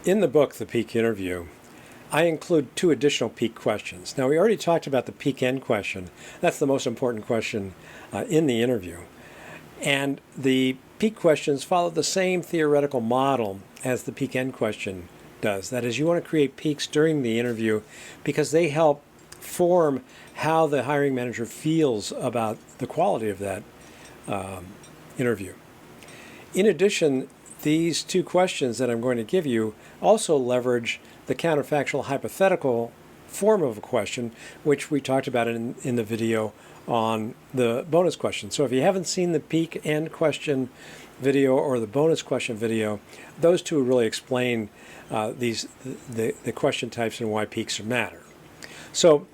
In the book, The Peak Interview, I include two additional peak questions. Now, we already talked about the peak end question. That's the most important question in the interview. And the peak questions follow the same theoretical model as the peak end question does. That is, you want to create peaks during the interview because they help form how the hiring manager feels about the quality of that interview. In addition, these two questions that I'm going to give you also leverage the counterfactual hypothetical form of a question, which we talked about in the video on the bonus question. So if you haven't seen the peak end question video or the bonus question video, those two really explain the question types and why peaks matter. So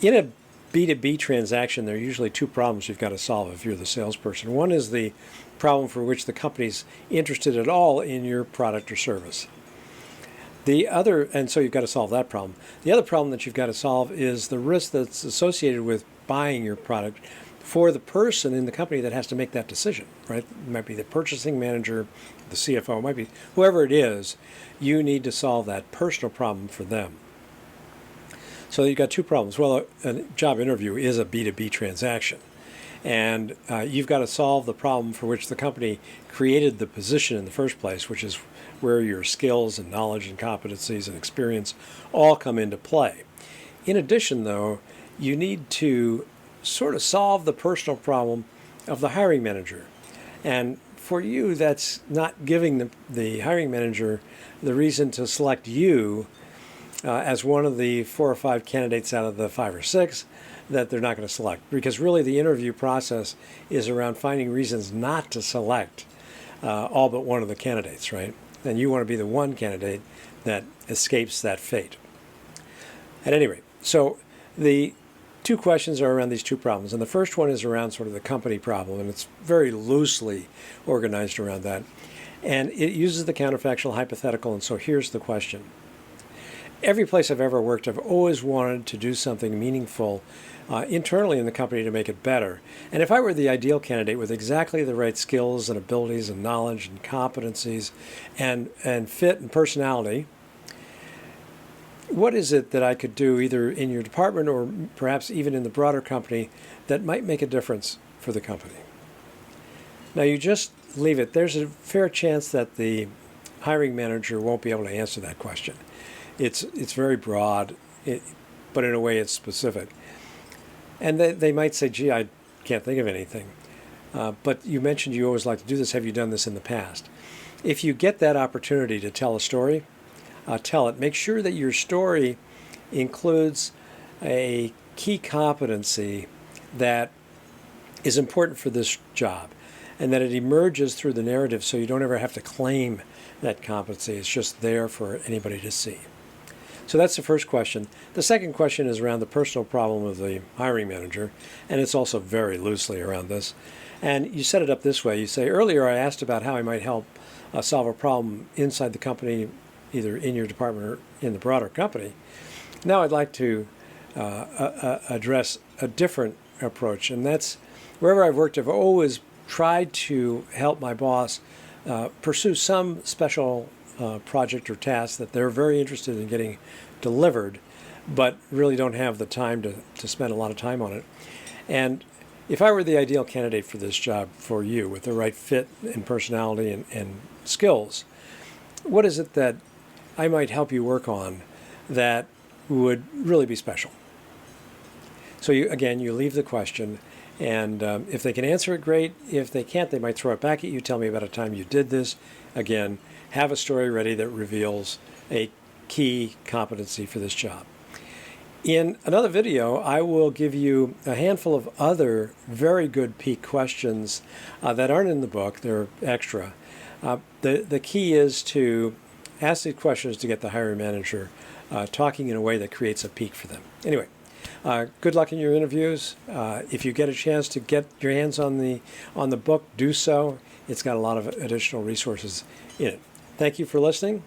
in a B2B transaction, there are usually two problems you've got to solve if you're the salesperson. One is the problem for which the company's interested at all in your product or service. The other, and so you've got to solve that problem. The other problem that you've got to solve is the risk that's associated with buying your product for the person in the company that has to make that decision, right? It might be the purchasing manager, the CFO, it might be whoever it is. You need to solve that personal problem for them. So you've got two problems. Well, a job interview is a B2B transaction. And you've got to solve the problem for which the company created the position in the first place, which is where your skills and knowledge and competencies and experience all come into play. In addition, though, you need to sort of solve the personal problem of the hiring manager. And for you, that's not giving the hiring manager the reason to select you as one of the 4 or 5 candidates out of the 5 or 6 that they're not going to select. Because really the interview process is around finding reasons not to select all but one of the candidates, right? And you want to be the one candidate that escapes that fate. At any rate, so the two questions are around these two problems. And the first one is around sort of the company problem, and it's very loosely organized around that. And it uses the counterfactual hypothetical, and so here's the question. Every place I've ever worked, I've always wanted to do something meaningful internally in the company to make it better. And if I were the ideal candidate with exactly the right skills and abilities and knowledge and competencies and fit and personality, what is it that I could do either in your department or perhaps even in the broader company that might make a difference for the company? Now you just leave it. There's a fair chance that the hiring manager won't be able to answer that question. It's very broad, but in a way it's specific. And they might say, gee, I can't think of anything. But you mentioned you always like to do this. Have you done this in the past? If you get that opportunity to tell a story, tell it. Make sure that your story includes a key competency that is important for this job and that it emerges through the narrative so you don't ever have to claim that competency. It's just there for anybody to see. So that's the first question. The second question is around the personal problem of the hiring manager, and it's also very loosely around this. And you set it up this way. You say, earlier I asked about how I might help solve a problem inside the company, either in your department or in the broader company. Now I'd like to address a different approach, and that's wherever I've worked, I've always tried to help my boss pursue some special project or task that they're very interested in getting delivered, but really don't have the time to spend a lot of time on it. And if I were the ideal candidate for this job for you with the right fit and personality and skills, what is it that I might help you work on that would really be special? So you leave the question, and if they can answer it, great. If they can't, they might throw it back at you. Tell me about a time you did this. Again, have a story ready that reveals a key competency for this job. In another video, I will give you a handful of other very good peak questions that aren't in the book. They're extra. The key is to ask these questions to get the hiring manager talking in a way that creates a peak for them. Anyway, good luck in your interviews. If you get a chance to get your hands on the book, do so. It's got a lot of additional resources in it. Thank you for listening.